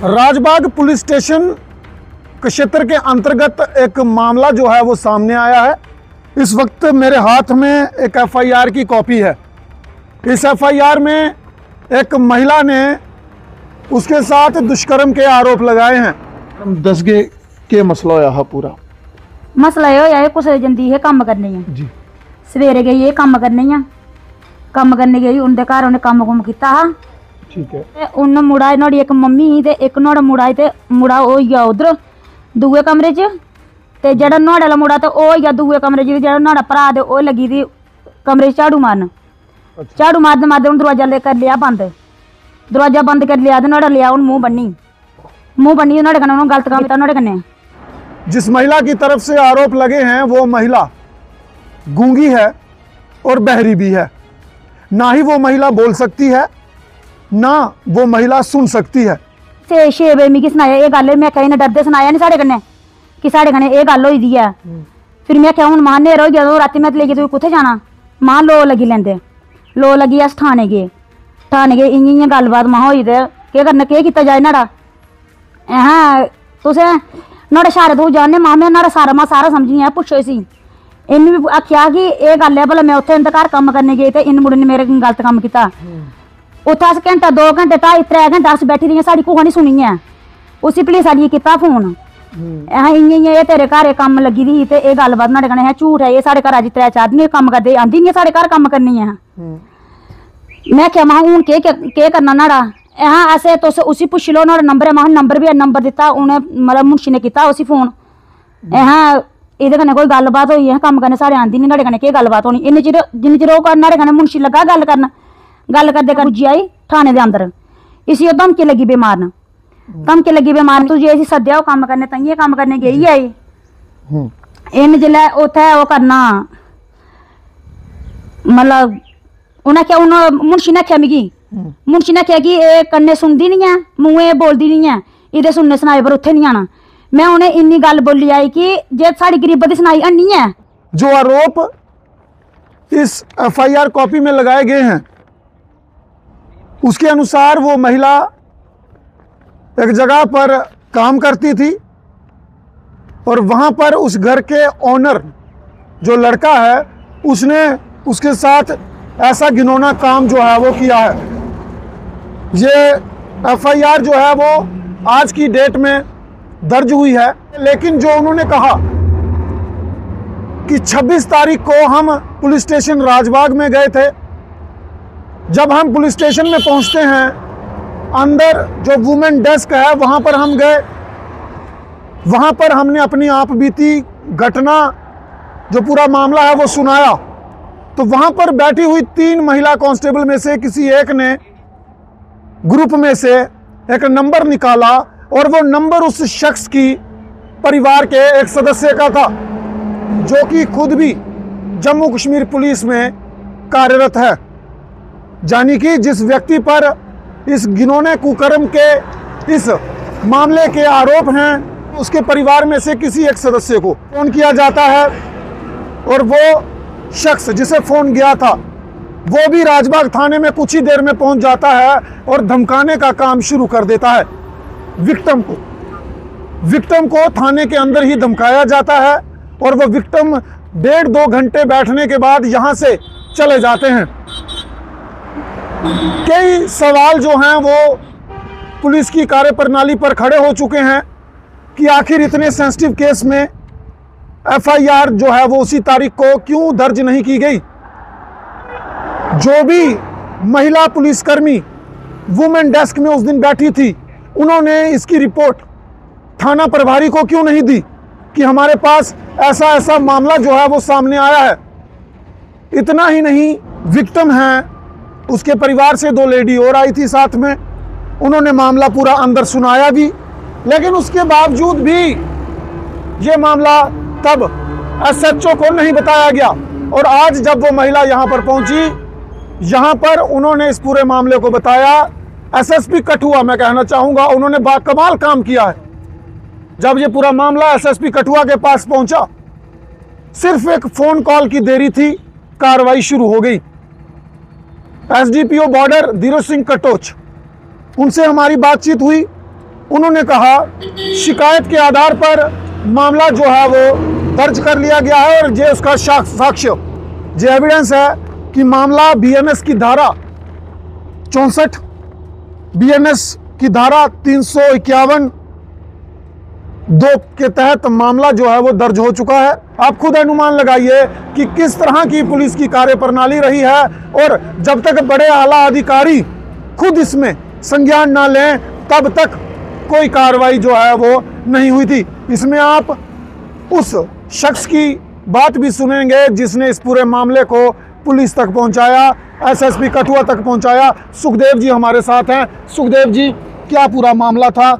Rajbagh police station क्षेत्र के अंतर्गत एक मामला जो है वो सामने आया है। इस वक्त मेरे हाथ में एक एफआईआर की कॉपी है। इस एफआईआर में एक महिला ने उसके साथ दुष्कर्म के आरोप लगाए हैं। दसगे के मसला होया है पूरा मसला होया कुछ जंदी है काम करने जी। सवेरे गई है काम करने गई उनके घर उन्हें काम कुम किया हा। ठीक है। उन मुड़ा नोड़ी एक मम्मी ही ते एक नोड़ा मुड़ा ही ते मुड़ा हो गया उधर दूए कमरे च ते जेड़ा नोड़े वाला मुड़ा ते ओ गया दूए कमरे च जेड़ा नोड़ा भरा ते ओ लगी थी कमरे च झाड़ू मारन। झाड़ू मारदे मारदे उन दरवाजा ले कर लिया बंद, दरवाजा बंद कर लिया ते नोड़ा लिया उन मुंह बन्नी नोड़े कन्नै गलत काम किया नोड़े कन्नै। जिस महिला की तरफ से आरोप लगे हैं वो महिला गूंगी है और बहरी भी है। ना ही वो महिला बोल सकती है ना वो महिला सुन सकती है। 6 बजे मिगी सनाया ये गल, मैं कहीं डरदे सनाया नहीं साढ़े कन्नै कि साढ़े कन्नै ये गल होई दी है। फिर मैं क्या हूँ मां नेरा होई गया राती मैं लेके तुम कुत्थे जाना मां लो लगी लैंदे लो लगी अस ठाणे गए इ'यां गलबात महा होई ते केह् करना केह् कीता जाए न्हाड़ा हाँ तुसें नुआढ़े इशारे तू जाने मां में न्हाड़ा सारा समझनी है पुच्छो इसी। इन्न भी आख्या कि एह् गल्ल है भला मैं उत्थे इंदे घर कम्म करने गई ते इन मुड़े ने मेरे गलत कम्म कीता। उत्थे अस घंटा 2 घंटे 2.5 3 घंटे अस बैठी रहियां साढ़ी कुसै नहीं सुनी है। उसी पुलिस आह्लियै कीता फोन इ'यां एह् तेरे घर कम्म लगी दी ही ते एह् गल्लबात न्हाड़े कन्नै है झूठ है। एह् साढ़े घर अज्ज 3-4 दिन कम्म करदे आंदी नहीं साढ़े घर कम्म करनी है। मैं आखेआ महा हून केह् करना न्हाड़ा हाँ असें तुस उसी पुच्छी लो नुआढ़ा नंबर है महा नंबर भी नंबर दित्ता उ'नें मतलब मुंशी ने कीता उसी फोन हाँ एह्दे कन्नै कोई गल्लबात होई है कम्म करने साढ़े आंदी नहीं न्हाड़े कन्नै केह् गल्लबात होनी। इन्ने चिर जिन्ने चिर ओह् न्हाड़े कन्नै मुंशी लग्गा गल्ल करन गल्ल करदे पुज्जी आई थाने दे अंदर इसी ओह् धमकी लगी पे मारन तू जे इसी सद्देआ ओह् कम्म करने ताइयें कम्म करने गेई आई। इन जिल्लै उत्थै ओह् करना मतलब उ'नें आखेआ हून मुंशी ने आखेआ मिगी मुंशी ने आखेआ कि एह् कन्नै सुनदी नहीं है मुंहे बोलदी नहीं है एह्दे सुनने सनाए पर उत्थे नहीं आना। मैं उन्हें इन्नी गल बोली आई कि जे साड़ी गरीबा दी सुनाई हन्नी है। जो आरोप इस एफआईआर कॉपी में लगाए गए हैं उसके अनुसार वो महिला एक जगह पर काम करती थी और वहां पर उस घर के ओनर जो लड़का है उसने उसके साथ ऐसा घिनौना काम जो है वो किया है। ये एफआईआर जो है वो आज की डेट में दर्ज हुई है। लेकिन जो उन्होंने कहा कि 26 तारीख को हम पुलिस स्टेशन राजबाग में गए थे। जब हम पुलिस स्टेशन में पहुंचते हैं अंदर जो वुमेन डेस्क है वहां पर हम गए। वहां पर हमने अपनी आप बीती घटना जो पूरा मामला है वो सुनाया। तो वहां पर बैठी हुई 3 महिला कांस्टेबल में से किसी एक ने ग्रुप में से एक नंबर निकाला और वो नंबर उस शख्स की परिवार के एक सदस्य का था जो कि खुद भी जम्मू कश्मीर पुलिस में कार्यरत है। यानी कि जिस व्यक्ति पर इस घिनौने कुकर्म के इस मामले के आरोप हैं उसके परिवार में से किसी एक सदस्य को फोन किया जाता है और वो शख्स जिसे फोन गया था वो भी राजबाग थाने में कुछ ही देर में पहुंच जाता है और धमकाने का काम शुरू कर देता है। विक्टिम को थाने के अंदर ही धमकाया जाता है और वो विक्टिम 1.5-2 घंटे बैठने के बाद यहां से चले जाते हैं। कई सवाल जो हैं वो पुलिस की कार्यप्रणाली पर खड़े हो चुके हैं कि आखिर इतने सेंसिटिव केस में एफआईआर जो है वो उसी तारीख को क्यों दर्ज नहीं की गई। जो भी महिला पुलिसकर्मी वुमेन डेस्क में उस दिन बैठी थी उन्होंने इसकी रिपोर्ट थाना प्रभारी को क्यों नहीं दी कि हमारे पास ऐसा मामला जो है वो सामने आया है। इतना ही नहीं विक्टिम है उसके परिवार से 2 लेडी और आई थी साथ में। उन्होंने मामला पूरा अंदर सुनाया भी लेकिन उसके बावजूद भी ये मामला तब एसएचओ को नहीं बताया गया। और आज जब वो महिला यहाँ पर पहुंची यहाँ पर उन्होंने इस पूरे मामले को बताया। एसएसपी कठुआ मैं कहना चाहूँगा उन्होंने बाकमाल काम किया है। जब ये पूरा मामला एसएसपी कठुआ के पास पहुंचा सिर्फ एक फ़ोन कॉल की देरी थी कार्रवाई शुरू हो गई। एसडीपीओ बॉर्डर धीरज सिंह कटोच उनसे हमारी बातचीत हुई उन्होंने कहा शिकायत के आधार पर मामला जो है वो दर्ज कर लिया गया है और ये उसका साक्ष्य जो एविडेंस है कि मामला बीएनएस की धारा 64, बीएनएस की धारा 351 2 के तहत मामला जो है वो दर्ज हो चुका है। आप खुद अनुमान लगाइए कि किस तरह की पुलिस की कार्यप्रणाली रही है और जब तक बड़े आला अधिकारी खुद इसमें संज्ञान ना लें तब तक कोई कार्रवाई जो है वो नहीं हुई थी। इसमें आप उस शख्स की बात भी सुनेंगे जिसने इस पूरे मामले को पुलिस तक पहुंचाया, एसएसपी कठुआ तक पहुंचाया। सुखदेव जी हमारे साथ हैं। सुखदेव जी, क्या पूरा मामला था,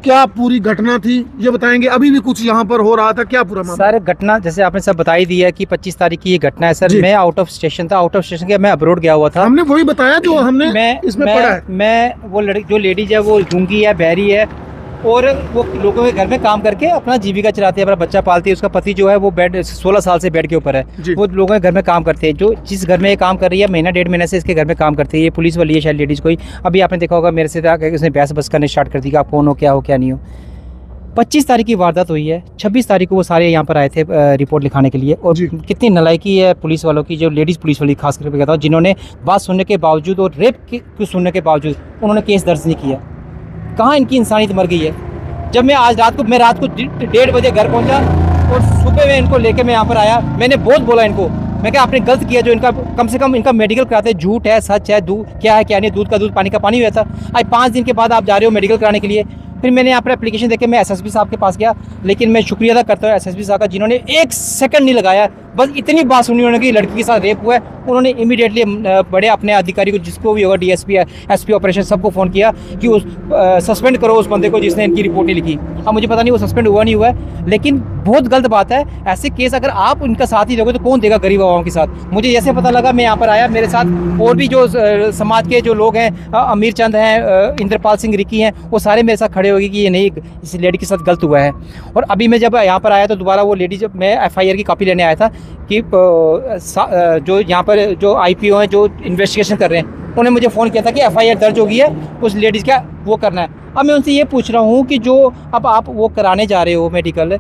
क्या पूरी घटना थी, ये बताएंगे। अभी भी कुछ यहाँ पर हो रहा था, क्या पूरा मामला? सर घटना जैसे आपने सब बताई दी है कि 25 तारीख की ये घटना है सर। मैं आउट ऑफ स्टेशन था, आउट ऑफ स्टेशन के मैं अब्रोड गया हुआ था। हमने वही बताया जो हमने इसमें पढ़ा है। मैं वो जो लेडीज है वो गूंगी है, बहरी है और वो लोगों के घर में काम करके अपना जीविका चलाती है, अपना बच्चा पालती है। उसका पति जो है वो बेड 16 साल से बेड के ऊपर है। वो लोगों के घर में काम करते हैं। जो जिस घर में ये काम कर रही है महीना 1.5 महीने से इसके घर में काम करती है। ये पुलिस वाली है शायद लेडीज़ कोई। अभी आपने देखा होगा मेरे से आकर उसने बहस करने स्टार्ट कर दी कि आप कौन हो, क्या हो, क्या नहीं हो। 25 तारीख की वारदात हुई है। 26 तारीख को वो सारे यहाँ पर आए थे रिपोर्ट लिखाने के लिए। और कितनी नालायकी है पुलिस वालों की, जो लेडीज़ पुलिस वाली खास करके कहता हूँ, जिन्होंने बात सुनने के बावजूद और रेप की सुनने के बावजूद उन्होंने केस दर्ज नहीं किया। कहाँ इनकी इंसानियत मर गई है। जब मैं रात को 1:30 बजे घर पहुँचा और सुबह में इनको लेके मैं यहाँ पर आया। मैंने बहुत बोला इनको, मैं क्या आपने गलत किया, जो इनका कम से कम इनका मेडिकल कराते हैं। झूठ है, सच है, दूध क्या है क्या नहीं, दूध का दूध, पानी का पानी हुआ था। आज 5 दिन के बाद आप जा रहे हो मेडिकल कराने के लिए। फिर मैंने यहाँ पर एप्लीकेशन देके मैं एसएसपी साहब के पास गया, लेकिन मैं शुक्रिया अदा करता हूँ एसएसपी साहब का, जिन्होंने 1 सेकंड नहीं लगाया। बस इतनी बात सुनी उन्होंने कि लड़की के साथ रेप हुआ है। उन्होंने इमीडिएटली बड़े अपने अधिकारी को, जिसको भी होगा, डीएसपी है, एसपी ऑपरेशन, सबको फ़ोन किया कि उस सस्पेंड करो उस बंदे को जिसने इनकी रिपोर्ट नहीं लिखी। अब मुझे पता नहीं वो सस्पेंड हुआ नहीं हुआ है, लेकिन बहुत गलत बात है। ऐसे केस अगर आप उनका साथ ही दोगे तो कौन देगा गरीब आवाम के साथ। मुझे जैसे पता लगा मैं यहाँ पर आया, मेरे साथ और भी जो समाज के जो लोग हैं, अमीर चंद हैं, इंद्रपाल सिंह रिकी हैं, वो सारे मेरे साथ खड़े हो गए कि ये नहीं, इस लेडी के साथ गलत हुआ है। और अभी मैं जब यहाँ पर आया तो दोबारा वो लेडी, जब मैं एफआईआर की कॉपी लेने आया था कि जो यहाँ पर जो आईपीओ हैं जो इन्वेस्टिगेशन कर रहे हैं, उन्होंने मुझे फ़ोन किया था कि एफआईआर दर्ज हो गई है, उस लेडीज़ का वो करना है। अब मैं उनसे ये पूछ रहा हूँ कि जो अब आप वो कराने जा रहे हो मेडिकल,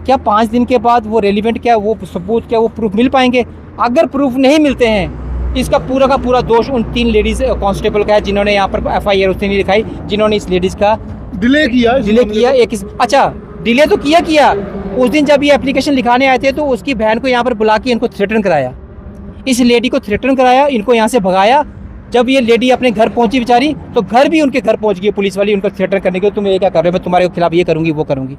क्या 5 दिन के बाद वो रेलिवेंट, क्या वो सबूत, क्या वो प्रूफ मिल पाएंगे? अगर प्रूफ नहीं मिलते हैं, इसका पूरा का पूरा दोष उन 3 लेडीज़ कांस्टेबल का है जिन्होंने यहाँ पर एफआईआर उसने नहीं लिखाई, जिन्होंने इस लेडीज़ का डिले किया। अच्छा, डिले तो किया। उस दिन जब ये एप्लीकेशन लिखाने आए थे तो उसकी बहन को यहाँ पर बुला के इनको थ्रेटन कराया, इस लेडी को थ्रेटन कराया, इनको यहाँ से भगाया। जब ये लेडी अपने घर पहुंची बेचारी, तो घर भी उनके घर पहुंच गई पुलिस वाली उनको थ्रेटन करने के, तुम ये क्या कर रहे हो, मैं तुम्हारे खिलाफ ये करूँगी वो करूँगी।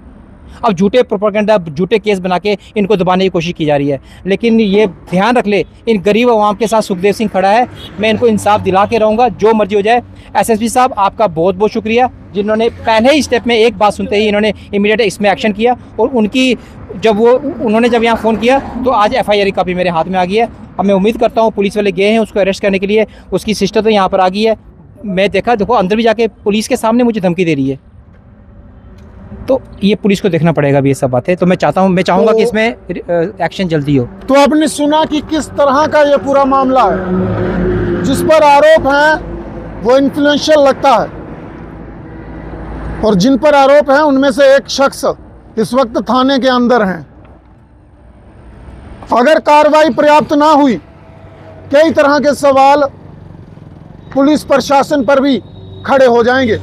अब झूठे प्रोपेगेंडा, झूठे केस बना के इनको दबाने की कोशिश की जा रही है। लेकिन ये ध्यान रख ले, इन गरीब आवाम के साथ सुखदेव सिंह खड़ा है। मैं इनको इंसाफ दिला के रहूँगा, जो मर्जी हो जाए। एसएसपी साहब, आपका बहुत बहुत शुक्रिया, जिन्होंने पहले ही स्टेप में एक बात सुनते ही इन्होंने इमीडिएट इसमें एक्शन किया। और उनकी उन्होंने जब यहाँ फ़ोन किया तो आज एफआईआर की कॉपी मेरे हाथ में आ गई है। अब मैं उम्मीद करता हूँ पुलिस वाले गए हैं उसको अरेस्ट करने के लिए, उसकी सिस्टर तो यहाँ पर आ गई है। मैं देखो अंदर भी जाके पुलिस के सामने मुझे धमकी दे रही है। तो ये पुलिस को देखना पड़ेगा भी ये सब बातें। तो मैं चाहूँगा कि इसमें एक्शन जल्दी हो। तो आपने सुना कि किस तरह का ये पूरा मामला है। जिस पर आरोप है वो इन्फ्लुएंशियल लगता है, और जिन पर आरोप है उनमें से एक शख्स इस वक्त थाने के अंदर हैं। अगर कार्रवाई पर्याप्त ना हुई, कई तरह के सवाल पुलिस प्रशासन पर भी खड़े हो जाएंगे।